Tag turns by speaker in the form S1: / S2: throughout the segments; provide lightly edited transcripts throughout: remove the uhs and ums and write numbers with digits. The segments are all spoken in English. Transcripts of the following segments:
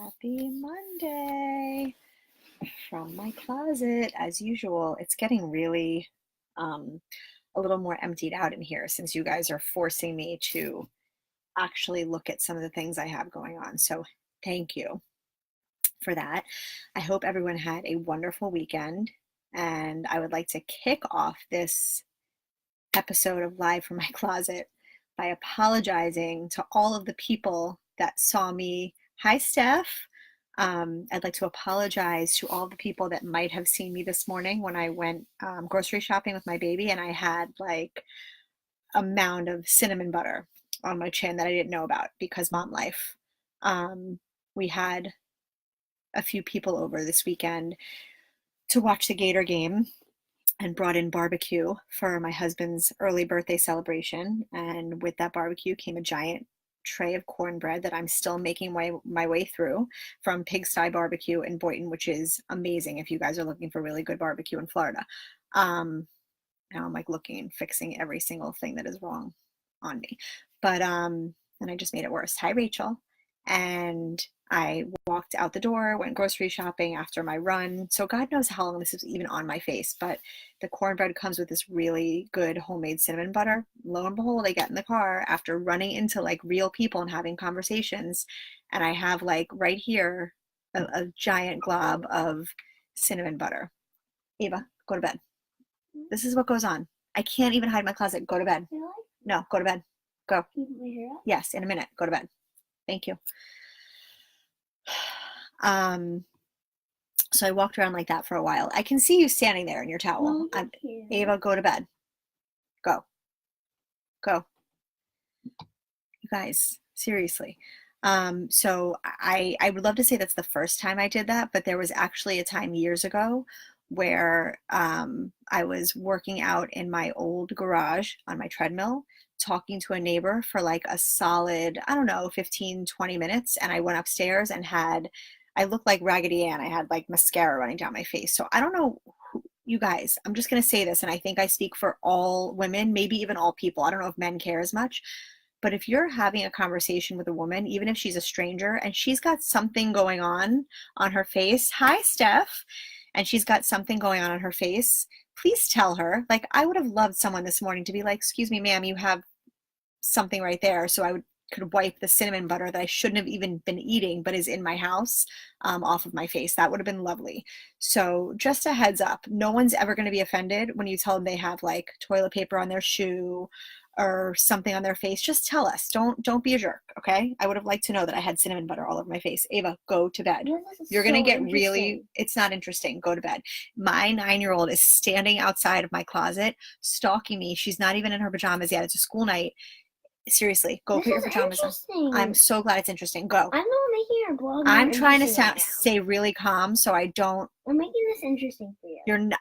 S1: Happy Monday from my closet. As usual, it's getting really a little more emptied out in here since you guys are forcing me to actually look at some of the things I have going on. So thank you for that. I hope everyone had a wonderful weekend, and I would like to kick off this episode of Live from My Closet by apologizing to all of the people that saw me. Hi, Steph. I'd like to apologize to all the people that might have seen me this morning when I went grocery shopping with my baby, and I had like a mound of cinnamon butter on my chin that I didn't know about because mom life. We had a few people over this weekend to watch the Gator game and brought in barbecue for my husband's early birthday celebration. And with that barbecue came a giant tray of cornbread that I'm still making my way through from Pigsty Barbecue in Boynton, which is amazing if you guys are looking for really good barbecue in Florida. Now I'm like looking and fixing every single thing that is wrong on me. But and I just made it worse. Hi, Rachel. And I walked out the door, went grocery shopping after my run. So God knows how long this is even on my face, but the cornbread comes with this really good homemade cinnamon butter. Lo and behold, I get in the car after running into like real people and having conversations, and I have like right here a giant glob of cinnamon butter. Ava, go to bed. This is what goes on. I can't even hide my closet. Go to bed.
S2: Really?
S1: No, go to bed. Go.
S2: Keep my hair up?
S1: Yes, in a minute. Go to bed. Thank you. So I walked around like that for a while. I can see you standing there in your towel. Ava, go to bed. Go. Go. You guys, seriously. So I would love to say that's the first time I did that, but there was actually a time years ago where I was working out in my old garage on my treadmill, talking to a neighbor for like a solid, I don't know, 15, 20 minutes. And I went upstairs and I looked like Raggedy Ann. I had like mascara running down my face. So I don't know you guys, I'm just going to say this, and I think I speak for all women, maybe even all people. I don't know if men care as much, but if you're having a conversation with a woman, even if she's a stranger and she's got something going on her face, hi, Steph, and she's got something going on her face, please tell her. Like, I would have loved someone this morning to be like, excuse me, ma'am, you have something right there. So I could wipe the cinnamon butter that I shouldn't have even been eating, but is in my house, off of my face. That would have been lovely. So just a heads up, no one's ever going to be offended when you tell them they have like toilet paper on their shoe or something on their face. Just tell us. Don't be a jerk, okay? I would have liked to know that I had cinnamon butter all over my face. Ava, go to bed. You're going to get really, it's not interesting. Go to bed. My 9-year-old is standing outside of my closet, stalking me. She's not even in her pajamas yet. It's a school night. Seriously, go put your pajamas on. I'm so glad it's interesting. Go.
S2: I'm not making your blog.
S1: I'm trying to stay really calm so I don't.
S2: I'm making this interesting for you.
S1: You're not.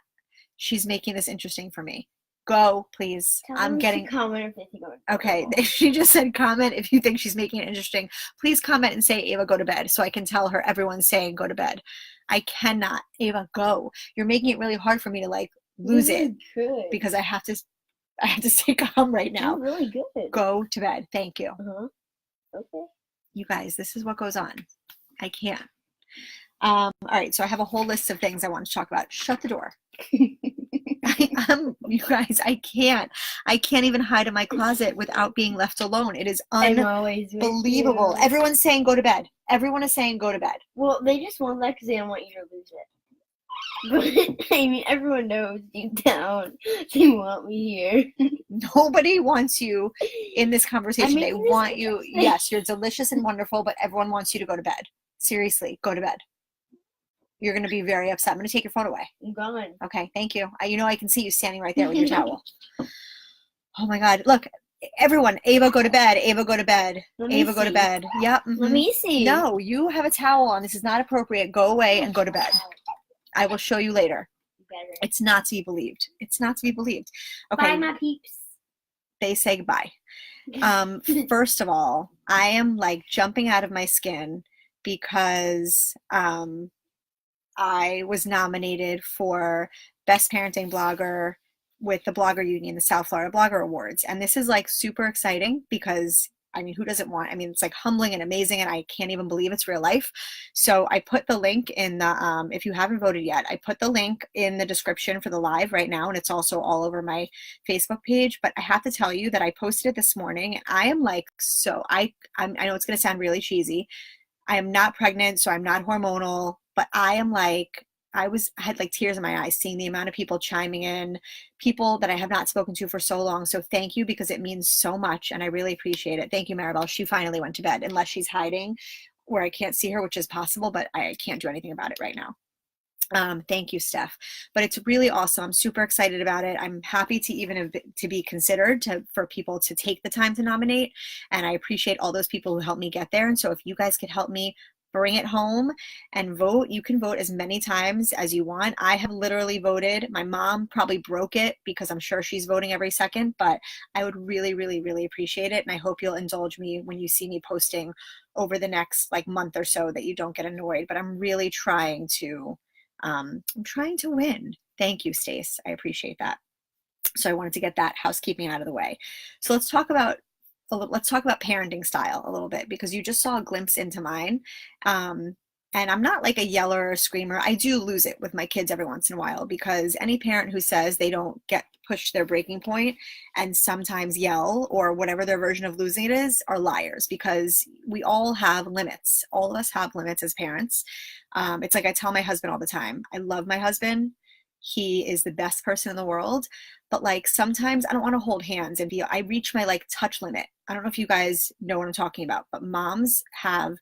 S1: She's making this interesting for me. Go, please.
S2: I'm getting. Comment if they think I'm
S1: okay. She just said comment if you think she's making it interesting. Please comment and say, Ava, go to bed, so I can tell her everyone's saying go to bed. I cannot. Ava, go. You're making it really hard for me to like lose it because I have to stay calm right now.
S2: You're really good.
S1: Go to bed. Thank you.
S2: Okay.
S1: You guys, this is what goes on. I can't. All right, so I have a whole list of things I want to talk about. Shut the door. You guys, I can't even hide in my closet without being left alone. It is unbelievable. Everyone's saying go to bed. Everyone is saying go to bed.
S2: Well, they just want that because they don't want you to lose it. But I mean, everyone knows deep down they want me here.
S1: Nobody wants you in this conversation. They want you. Yes, you're delicious and wonderful, but everyone wants you to go to bed. Seriously, go to bed. You're going to be very upset. I'm going to take your phone away.
S2: I'm gone.
S1: Okay, thank you. I can see you standing right there with your towel. Oh my God. Look, everyone, Ava, go to bed. Ava, go to bed. Ava, go to bed. Yep.
S2: Let me see.
S1: No, you have a towel on. This is not appropriate. Go away and go to bed. I will show you later.
S2: Better.
S1: It's not to be believed. It's not to be believed. Okay.
S2: Bye, my peeps.
S1: They say goodbye. First of all, I am like jumping out of my skin because I was nominated for Best Parenting Blogger with the Blogger Union, the South Florida Blogger Awards. And this is like super exciting because I mean, who doesn't want, I mean, it's like humbling and amazing, and I can't even believe it's real life. So I put the link in the, if you haven't voted yet, I put the link in the description for the live right now, and it's also all over my Facebook page. But I have to tell you that I posted it this morning, and I am like, so I know it's going to sound really cheesy. I am not pregnant, so I'm not hormonal, but I am like, I had like tears in my eyes seeing the amount of people chiming in, people that I have not spoken to for so long. So thank you, because it means so much, and I really appreciate it. Thank you, Maribel. She finally went to bed, unless she's hiding where I can't see her, which is possible, but I can't do anything about it right now. Thank you, Steph. But it's really awesome. I'm super excited about it. I'm happy to even to be considered for people to take the time to nominate. And I appreciate all those people who helped me get there. And so if you guys could help me bring it home and vote, you can vote as many times as you want. I have literally voted. My mom probably broke it because I'm sure she's voting every second, but I would really, really, really appreciate it. And I hope you'll indulge me when you see me posting over the next like month or so, that you don't get annoyed. But I'm really trying to I'm trying to win. Thank you, Stace. I appreciate that. So I wanted to get that housekeeping out of the way. So let's talk about parenting style a little bit, because you just saw a glimpse into mine. And I'm not like a yeller or a screamer. I do lose it with my kids every once in a while, because any parent who says they don't get pushed to their breaking point and sometimes yell or whatever their version of losing it is are liars, because we all have limits. All of us have limits as parents. It's like I tell my husband all the time, I love my husband. He is the best person in the world. But like sometimes I don't want to hold hands and I reach my like touch limit. I don't know if you guys know what I'm talking about, but moms have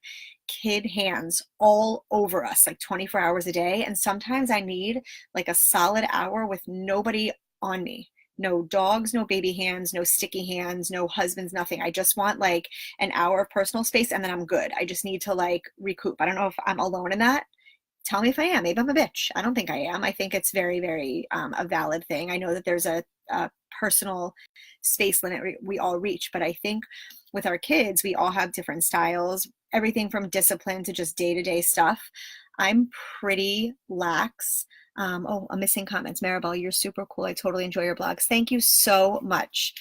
S1: kid hands all over us like 24 hours a day. And sometimes I need like a solid hour with nobody on me. No dogs, no baby hands, no sticky hands, no husbands, nothing. I just want like an hour of personal space, and then I'm good. I just need to like recoup. I don't know if I'm alone in that. Tell me if I am. Maybe I'm a bitch. I don't think I am. I think it's very, very a valid thing. I know that there's a personal space limit we all reach, but I think with our kids, we all have different styles, everything from discipline to just day-to-day stuff. I'm pretty lax. Oh, I'm missing comments. Maribel, you're super cool. I totally enjoy your blogs. Thank you so much.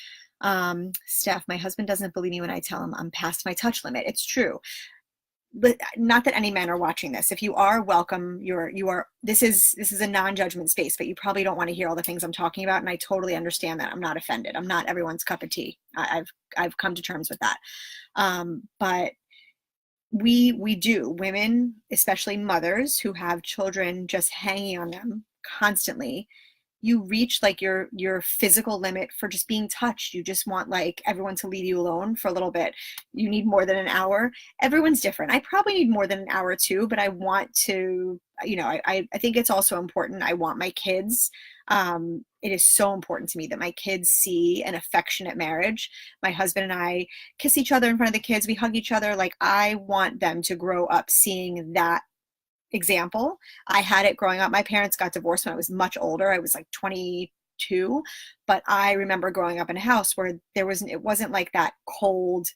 S1: Steph, my husband doesn't believe me when I tell him I'm past my touch limit. It's true. But not that any men are watching this. If you are, welcome. This is a non-judgment space, but you probably don't want to hear all the things I'm talking about, and I totally understand that. I'm not offended. I'm not everyone's cup of tea. I've come to terms with that. But we do, women, especially mothers who have children just hanging on them constantly, you reach like your physical limit for just being touched. You just want like everyone to leave you alone for a little bit. You need more than an hour. Everyone's different. I probably need more than an hour too, but I want to, I think it's also important. I want my kids. It is so important to me that my kids see an affectionate marriage. My husband and I kiss each other in front of the kids. We hug each other. Like I want them to grow up seeing that example. I had it growing up. My parents got divorced when I was much older. I was like 22, but I remember growing up in a house where it wasn't like that cold,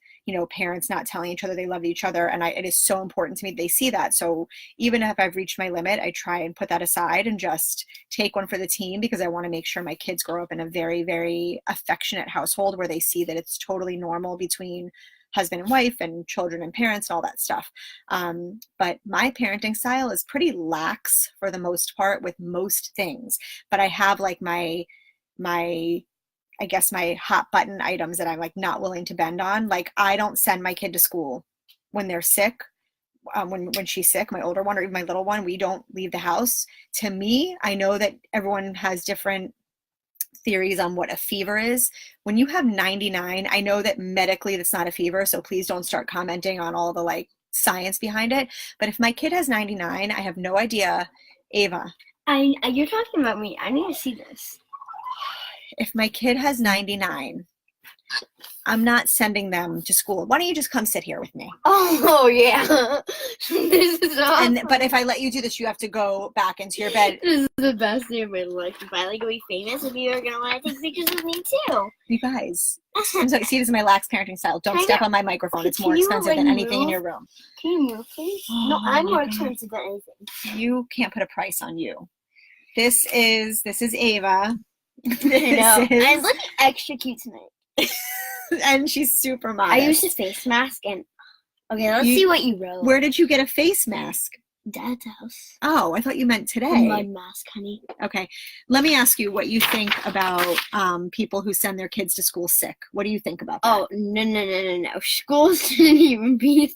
S1: parents not telling each other they loved each other. And it is so important to me they see that. So even if I've reached my limit, I try and put that aside and just take one for the team, because I want to make sure my kids grow up in a very, very affectionate household where they see that it's totally normal between husband and wife and children and parents and all that stuff. But my parenting style is pretty lax for the most part with most things, but I have like my I guess my hot button items that I'm like not willing to bend on. Like I don't send my kid to school when they're sick. When she's sick, my older one or even my little one, we don't leave the house. To me, I know that everyone has different theories on what a fever is. When you have 99, I know that medically that's not a fever, so please don't start commenting on all the like science behind it. But if my kid has 99, I have no idea. Ava,
S2: you're talking about me. I need to see this.
S1: If my kid has 99, I'm not sending them to school. Why don't you just come sit here with me?
S2: Oh yeah. This is awesome.
S1: But if I let you do this, you have to go back into your bed.
S2: This is the best day of my life. If I like to be famous, if you are gonna want to take pictures with me too.
S1: You guys, see, this is my lax parenting style. Don't step on my microphone. It's more expensive than anything in your room.
S2: Can you move, please? No, I'm more expensive than anything.
S1: You can't put a price on you. This is Ava.
S2: I know. I'm looking extra cute tonight.
S1: And she's super
S2: I
S1: modest.
S2: used a face mask and okay, let's see what you wrote.
S1: Where did you get a face mask?
S2: Dad's house.
S1: Oh, I thought you meant today.
S2: My mask, honey.
S1: Okay. Let me ask you what you think about people who send their kids to school sick. What do you think about that?
S2: Oh, no. Schools shouldn't even be.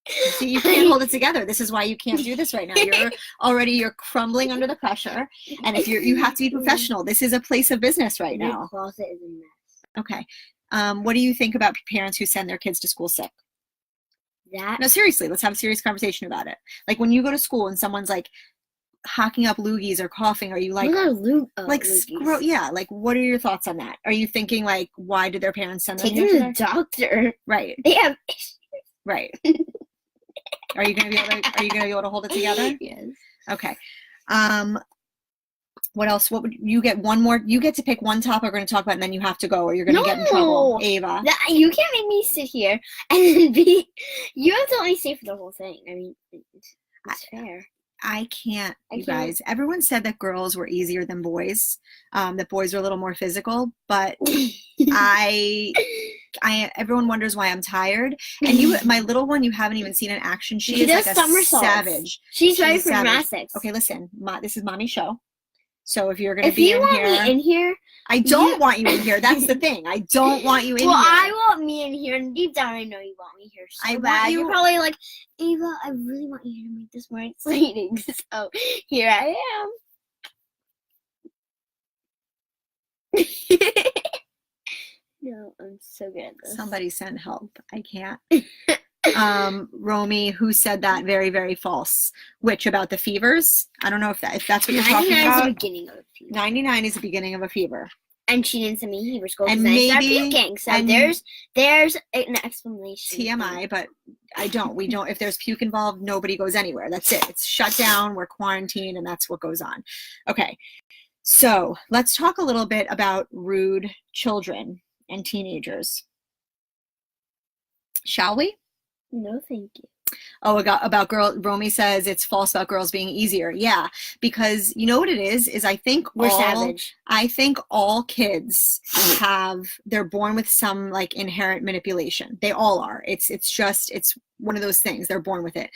S1: See, you can't hold it together. This is why you can't do this right now. You're crumbling under the pressure. And if you have to be professional. This is a place of business right now.
S2: My closet is a mess.
S1: Okay. What do you think about parents who send their kids to school sick?
S2: That
S1: No, seriously, let's have a serious conversation about it. Like when you go to school and someone's like hocking up loogies or coughing, are you like, yeah, like what are your thoughts on that? Are you thinking like, why did their parents send them
S2: take them to the doctor?
S1: Right.
S2: They have
S1: Right. Are you gonna be able to hold it together?
S2: Yes.
S1: Okay. What else? What would you get? One more. You get to pick one topic we're going to talk about, and then you have to go, or you're going to get in trouble. Ava,
S2: you can't make me sit here and then be. You have to only stay for the whole thing. I mean, it's fair.
S1: I can't. You guys. Everyone said that girls were easier than boys. That boys were a little more physical, but everyone wonders why I'm tired. And my little one, you haven't even seen in action. She is like a savage.
S2: She's ready for gymnastics.
S1: Okay, listen. This is Mommy's show. So if you're going to be
S2: in here. If you want me in here.
S1: I don't want you in here. That's the thing. I don't want you in here.
S2: Well, I want me in here. And deep down, I know you want me here so bad. You're probably like, Ava, I really want you to make this more exciting. So here I am. No, I'm so good at this.
S1: Somebody send help. I can't. Romy, who said that? Very, very false. Which about the fevers? I don't know if that's what you're talking about.
S2: 99 is the beginning of a fever.
S1: 99 is the beginning of a fever.
S2: And she didn't send me fever school because I started puking. So there's an explanation.
S1: TMI, but we don't. If there's puke involved, nobody goes anywhere. That's it. It's shut down. We're quarantined, and that's what goes on. Okay. So let's talk a little bit about rude children and teenagers. Shall we?
S2: No, thank you.
S1: Oh, about Romy says it's false about girls being easier. Yeah, because you know what it is I think
S2: we're savage.
S1: I think all kids they're born with some like inherent manipulation. They all are. It's one of those things. They're born with it.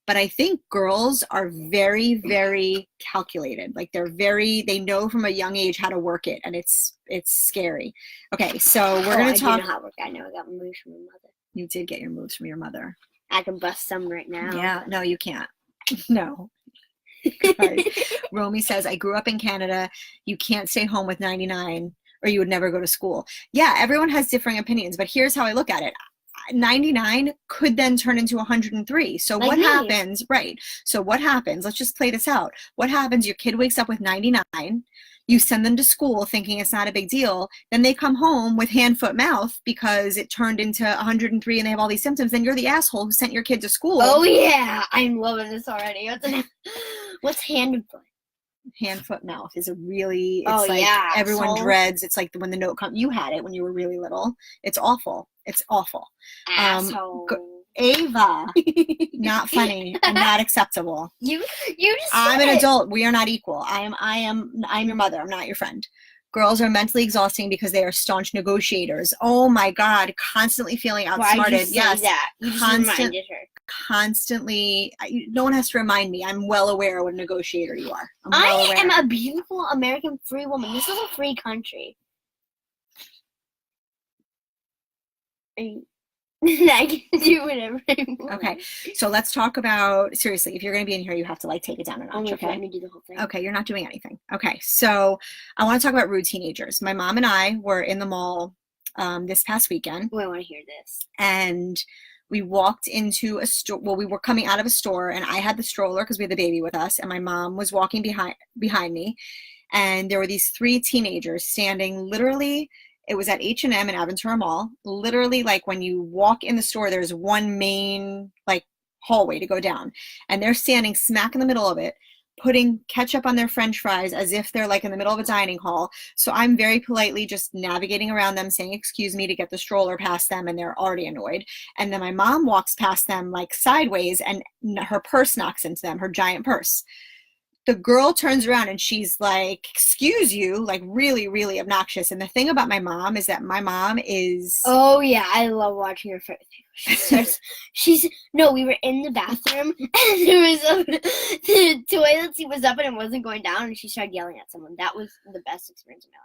S1: But I think girls are very, very calculated. Like they know from a young age how to work it, and it's scary. Okay, so we're going to talk.
S2: I know I got moves from my mother.
S1: You did get your moves from your mother.
S2: I can bust some right now.
S1: Yeah, no, you can't. No. Romy says, I grew up in Canada. You can't stay home with 99 or you would never go to school. Yeah, everyone has differing opinions, but here's how I look at it. 99 could then turn into 103. So what happens? Right. So what happens? Let's just play this out. What happens? Your kid wakes up with 99. You send them to school thinking it's not a big deal. Then they come home with hand, foot, mouth because it turned into 103 and they have all these symptoms. Then you're the asshole who sent your kid to school.
S2: Oh, yeah. I'm loving this already. What's hand and foot?
S1: Hand, foot, mouth is everyone dreads. It's like when the note comes. You had it when you were really little. It's awful. It's awful.
S2: Asshole.
S1: Ava, not funny and not acceptable.
S2: You just
S1: I'm an adult. We are not equal. I'm your mother. I'm not your friend. Girls are mentally exhausting because they are staunch negotiators. Oh my God, constantly feeling outsmarted. Yes,
S2: that? You just reminded her.
S1: Constantly. No one has to remind me. I'm well aware what a negotiator you are.
S2: I am a beautiful American free woman. This is a free country. I can do whatever I want.
S1: Okay, so let's talk about, seriously, if you're going to be in here, you have to like take it down a notch, okay?
S2: Let me do the whole thing.
S1: Okay, you're not doing anything. Okay, so I want to talk about rude teenagers. My mom and I were in the mall this past weekend.
S2: Oh, I want to hear this.
S1: And we walked into a store. Well, we were coming out of a store, and I had the stroller because we had the baby with us, and my mom was walking behind me, and there were these 3 teenagers standing literally. It was at H&M in Aventura Mall. Literally, like when you walk in the store, there's one main like hallway to go down. And they're standing smack in the middle of it, putting ketchup on their French fries as if they're like in the middle of a dining hall. So I'm very politely just navigating around them, saying, excuse me, to get the stroller past them. And they're already annoyed. And then my mom walks past them like sideways and her purse knocks into them, her giant purse. the girl turns around and she's like, excuse you, like really, really obnoxious. And the thing about my mom is that my mom is...
S2: Oh, yeah, I love watching her. No, we were in the bathroom, and there was the toilet seat was up and it wasn't going down, and she started yelling at someone. That was the best experience of my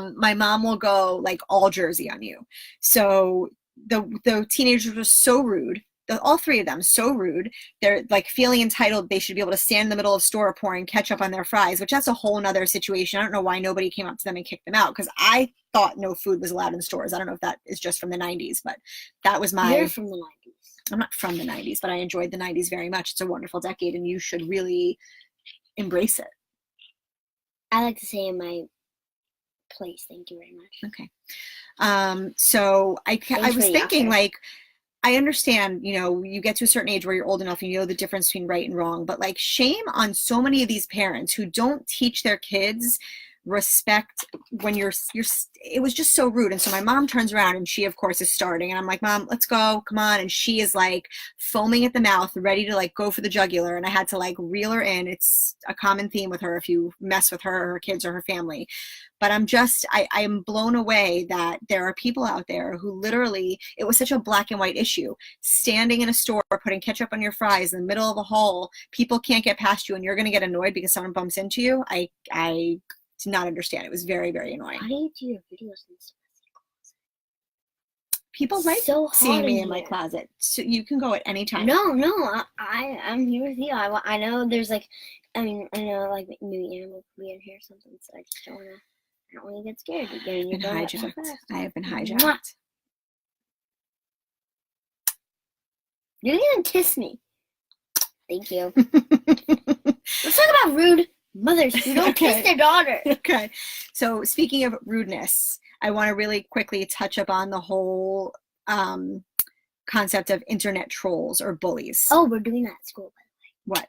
S1: life. My mom will go like all Jersey on you. So the teenagers were so rude. All three of them so rude. They're like feeling entitled. They should be able to stand in the middle of the store pouring ketchup on their fries, which that's a whole nother situation. I don't know why nobody came up to them and kicked them out, because I thought no food was allowed in stores. I don't know if that is just from the 90s, but that was my...
S2: You're from the 90s.
S1: I'm not from the 90s, but I enjoyed the 90s very much. It's a wonderful decade, and you should really embrace it.
S2: I like to say in my place, thank you very much.
S1: Okay. So I was thinking, like, I understand, you know, you get to a certain age where you're old enough and you know the difference between right and wrong, but like shame on so many of these parents who don't teach their kids respect when it was just so rude. And so my mom turns around and she of course is starting, and I'm like, Mom, let's go, come on. And she is like foaming at the mouth, ready to like go for the jugular. And I had to like reel her in. It's a common theme with her if you mess with her or her kids or her family. But I'm blown away that there are people out there who literally, it was such a black and white issue. Standing in a store, putting ketchup on your fries in the middle of a hall, people can't get past you and you're going to get annoyed because someone bumps into you. I did not understand. It was very, very annoying.
S2: How do you do your videos in this closet?
S1: People like seeing me in my closet. So you can go at any time.
S2: No, I'm here with you. I know there's like, I know like maybe animal could be in here or something, so I just don't want to get scared. You're getting
S1: hijacked. I have been hijacked.
S2: You're gonna kiss me. Thank you. Let's talk about rude mothers who don't kiss their daughter.
S1: Okay. So speaking of rudeness, I want to really quickly touch upon the whole concept of internet trolls or bullies.
S2: Oh, we're doing that at school, by
S1: the way.
S2: What?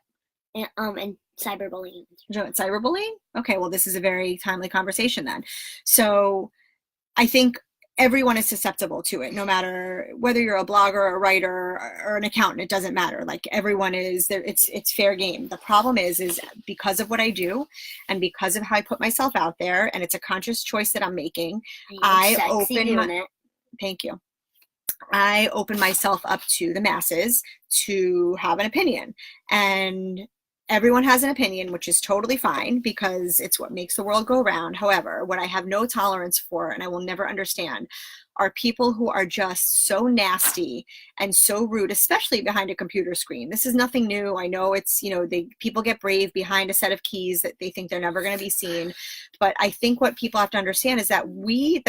S2: And cyberbullying.
S1: Cyberbullying? Okay, well, this is a very timely conversation then. So I think everyone is susceptible to it, no matter whether you're a blogger, a writer, or an accountant. It doesn't matter. Like everyone is there. It's fair game. The problem is because of what I do and because of how I put myself out there, and it's a conscious choice that I'm making. Thank you. I open myself up to the masses to have an opinion, and everyone has an opinion, which is totally fine because it's what makes the world go round. However, what I have no tolerance for, and I will never understand, are people who are just so nasty and so rude, especially behind a computer screen. This is nothing new. I know it's, you know, people get brave behind a set of keys that they think they're never going to be seen. But I think what people have to understand is that we,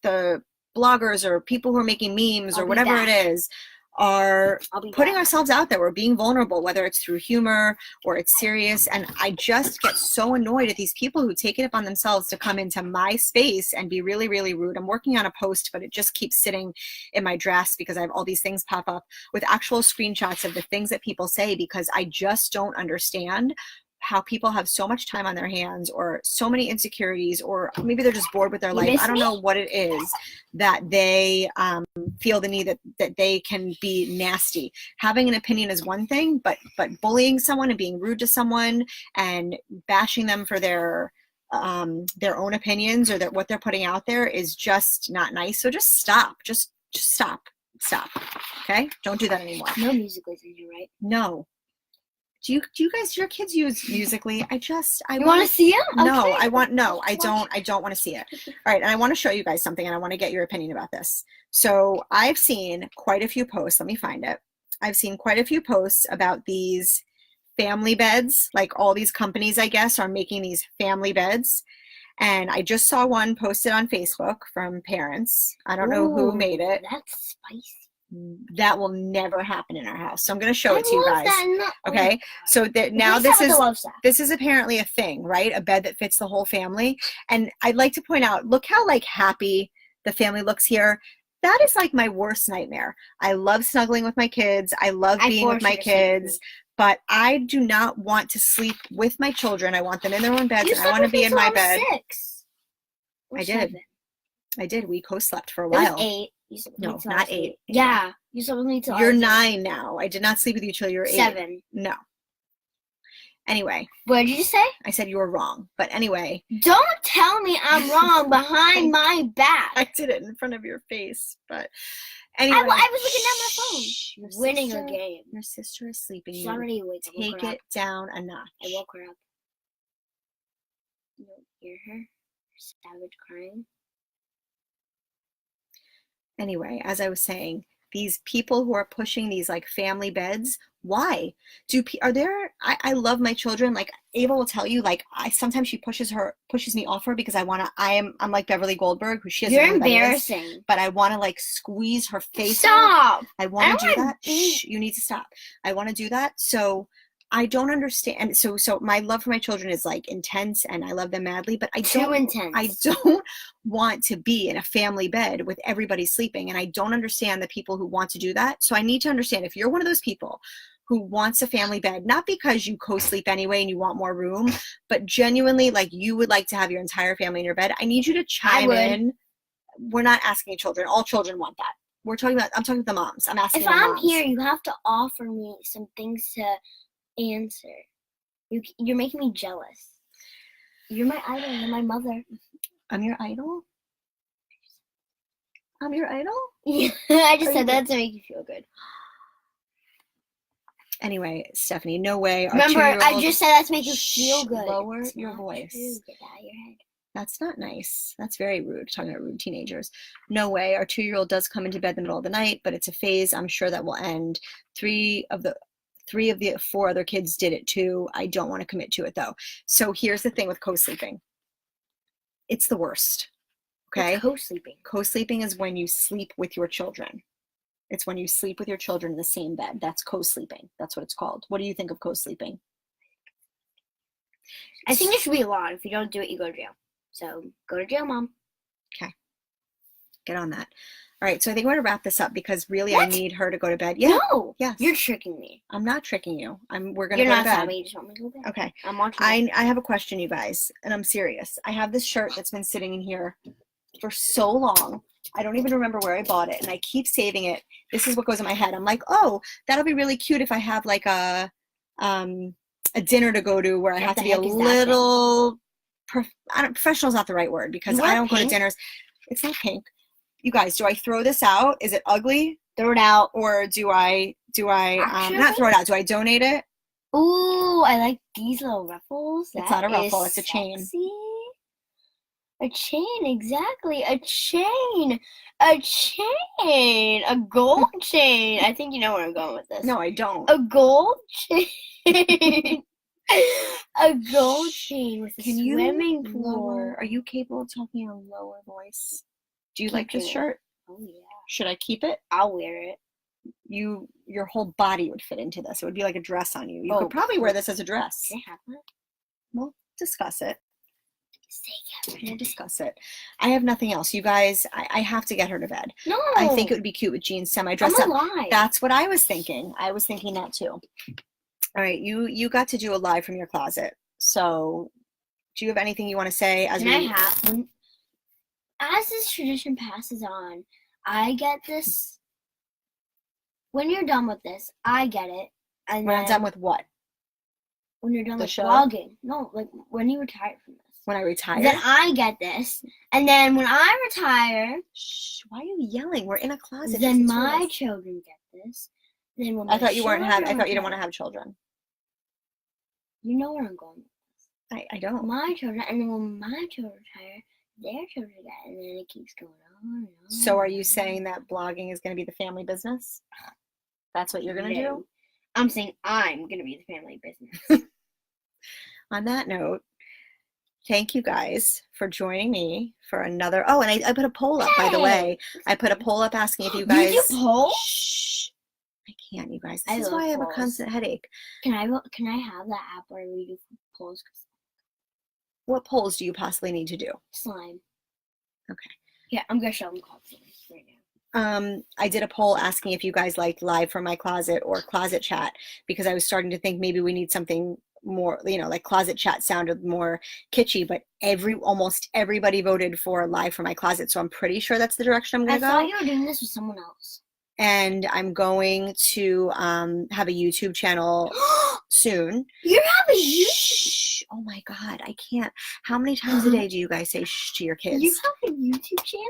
S1: the bloggers or people who are making memes or whatever it is, are putting ourselves out there. We're being vulnerable, whether it's through humor or it's serious. And I just get so annoyed at these people who take it upon themselves to come into my space and be really, really rude. I'm working on a post, but it just keeps sitting in my drafts because I have all these things pop up with actual screenshots of the things that people say, because I just don't understand how people have so much time on their hands or so many insecurities, or maybe they're just bored with their life. I don't know what it is that they feel the need that they can be nasty. Having an opinion is one thing, but bullying someone and being rude to someone and bashing them for their own opinions or what they're putting out there is just not nice. So just stop. Just stop. Okay? Don't do that anymore.
S2: No Musical.ly in here, right?
S1: No. Do you guys, your kids use Musical.ly?
S2: You want to see it?
S1: No, okay. I don't want to see it. All right. And I want to show you guys something, and I want to get your opinion about this. So I've seen quite a few posts. Let me find it. I've seen quite a few posts about these family beds. Like all these companies, I guess, are making these family beds. And I just saw one posted on Facebook from parents. I don't know who made it.
S2: That's spicy.
S1: That will never happen in our house. So I'm going to show it to you guys. Okay. So now this is apparently a thing, right? A bed that fits the whole family. And I'd like to point out, look how like happy the family looks here. That is like my worst nightmare. I love snuggling with my kids. I love being with my kids, but I do not want to sleep with my children. I want them in their own beds, and I want to be in my bed.
S2: 6 or
S1: I
S2: 7.
S1: I did. We co-slept for a while.
S2: It was 8.
S1: No, not 8.
S2: Yeah, you slept with me till
S1: you're 9 now. I did not sleep with you till you were 8.
S2: 7.
S1: No. Anyway,
S2: What did you say?
S1: I said you were wrong. But anyway.
S2: Don't tell me I'm wrong behind my back.
S1: I did it in front of your face. But anyway.
S2: I was looking at my phone.
S1: Your
S2: Winning
S1: sister,
S2: a game.
S1: Your sister is sleeping.
S2: She's already awake.
S1: Take it down a notch.
S2: I woke her up. You don't hear her? Savage crying.
S1: Anyway, as I was saying, these people who are pushing these like family beds, why I love my children. Like Ava will tell you, like sometimes she pushes me off her because I'm like Beverly Goldberg, who she doesn't
S2: You're
S1: know who that is,
S2: embarrassing.
S1: but I want to like squeeze her face.
S2: Stop.
S1: I want to do that. Shh, you need to stop. I want to do that. So I don't understand. So my love for my children is like intense, and I love them madly, but I don't want to be in a family bed with everybody sleeping, and I don't understand the people who want to do that. So I need to understand, if you're one of those people who wants a family bed, not because you co-sleep anyway and you want more room, but genuinely like you would like to have your entire family in your bed, I need you to chime in. We're not asking children. All children want that. I'm talking to the moms. I'm asking the moms. If I'm
S2: here, you have to offer me some things to answer. You're making me jealous. You're my idol. You're my mother.
S1: I'm your idol? I'm your idol?
S2: Yeah, I just said that to make you feel good.
S1: Anyway, Stephanie, no way.
S2: Remember, I just said that to make you feel good.
S1: Lower your voice.
S2: Get out of your head.
S1: That's not nice. That's very rude, talking about rude teenagers. No way. Our 2-year-old does come into bed in the middle of the night, but it's a phase. I'm sure that will end. 3 of the 4 other kids did it too. I don't want to commit to it though. So here's the thing with co-sleeping. It's the worst. Okay?
S2: What's co-sleeping?
S1: Co-sleeping is when you sleep with your children. It's when you sleep with your children in the same bed. That's co-sleeping. That's what it's called. What do you think of co-sleeping?
S2: I think it should be a law. If you don't do it, you go to jail. So go to jail, Mom.
S1: Okay. Get on that. All right, so I think we're going to wrap this up because really I need her to go to bed. Yeah.
S2: No.
S1: Yes.
S2: You're tricking me.
S1: I'm not tricking you. We're going to go to bed.
S2: You're not stopping. You just want me to go to bed.
S1: Okay.
S2: I'm watching.
S1: I have a question, you guys, and I'm serious. I have this shirt that's been sitting in here for so long. I don't even remember where I bought it, and I keep saving it. This is what goes in my head. I'm like, oh, that'll be really cute if I have like a dinner to go to where I have to be a little professional is not the right word because I don't go to dinners. It's not pink. You guys, do I throw this out? Is it ugly?
S2: Throw it out.
S1: Or do I not throw it out? Do I donate it?
S2: Ooh, I like these little ruffles.
S1: It's not a ruffle. It's a chain.
S2: A chain, exactly. A chain. A chain. A gold chain. I think you know where I'm going with this.
S1: No, I don't.
S2: A gold chain. A gold chain with a swimming pool.
S1: Are you capable of talking in a lower voice? Do you like this shirt?
S2: Oh, yeah.
S1: Should I keep it?
S2: I'll wear it.
S1: Your whole body would fit into this. It would be like a dress on you. You could probably wear this as a dress.
S2: Can I have that?
S1: We'll discuss it. We'll discuss it. I have nothing else. You guys, I have to get her to bed.
S2: No.
S1: I think it would be cute with jeans semi-dressed up. That's what I was thinking. I was thinking that too. All right, you got to do a live from your closet. So do you have anything you want to say?
S2: As this tradition passes on, I get this. When you're done with this, I get it. And
S1: when I'm done with what?
S2: When you're done with vlogging. No, like when you retire from this.
S1: When I retire?
S2: Then I get this. And then when I retire.
S1: Shh, why are you yelling? We're in a closet.
S2: Then my children get this. Then when
S1: I thought you didn't want to have children.
S2: You know where I'm going with this.
S1: I don't.
S2: My children, and then when my children retire, their children get it, and then it keeps going on and on.
S1: So are you saying that blogging is going to be the family business? That's what you're going to do?
S2: I'm saying I'm going to be the family business.
S1: On that note, thank you guys for joining me for another. Oh, and I put a poll up, by the way. I put a poll up asking if you guys.
S2: You do polls?
S1: Shh. I can't, you guys. This is why I have a constant headache.
S2: Can I have that app where we do polls?
S1: What polls do you possibly need to do?
S2: Slime.
S1: Okay.
S2: Yeah, I'm going to show them confidence right now.
S1: I did a poll asking if you guys liked live from my closet or closet chat because I was starting to think maybe we need something more, like closet chat sounded more kitschy, but almost everybody voted for live from my closet, so I'm pretty sure that's the direction I'm going to go.
S2: I thought you were doing this with someone else.
S1: and I'm going to have a YouTube channel soon.
S2: You're having
S1: Shh! Oh my God, I can't. How many times a day do you guys say shh to your kids?
S2: You have a YouTube channel?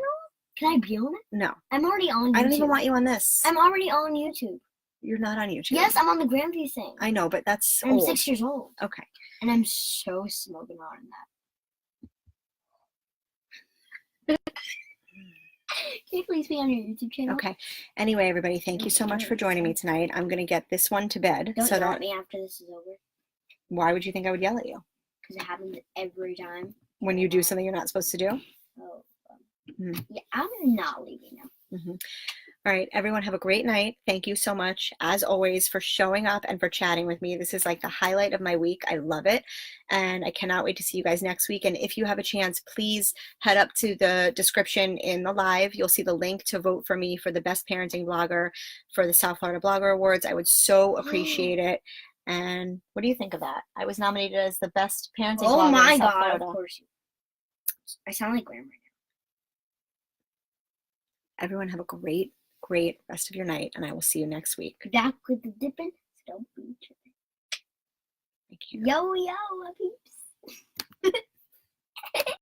S2: Can I be on it?
S1: No.
S2: I'm already on YouTube.
S1: I don't even want you on this.
S2: I'm already on YouTube.
S1: You're not on YouTube.
S2: Yes, I'm on the Grandview thing.
S1: I know, but that's
S2: I'm
S1: old.
S2: 6 years old.
S1: Okay.
S2: And I'm so smoking hard in that. Can you please be on your YouTube channel?
S1: Okay. Anyway, everybody, thank you so much for joining me tonight. I'm going to get this one to bed.
S2: Don't
S1: so
S2: yell
S1: that
S2: at me after this is over.
S1: Why would you think I would yell at you?
S2: Because it happens every time.
S1: When you do something you're not supposed to do?
S2: Oh.
S1: Mhm.
S2: Yeah, I'm not leaving now.
S1: Mm-hmm. All right, everyone, have a great night. Thank you so much, as always, for showing up and for chatting with me. This is like the highlight of my week. I love it, and I cannot wait to see you guys next week. And if you have a chance, please head up to the description in the live. You'll see the link to vote for me for the Best Parenting Blogger for the South Florida Blogger Awards. I would so appreciate it. And what do you think of that? I was nominated as the Best Parenting Blogger
S2: Oh my
S1: in South
S2: God,
S1: Florida.
S2: of course. I sound like grandma.
S1: Everyone have a great rest of your night, and I will see you next week.
S2: Back with the dipping. Don't be tripping.
S1: Thank you.
S2: Yo, my peeps.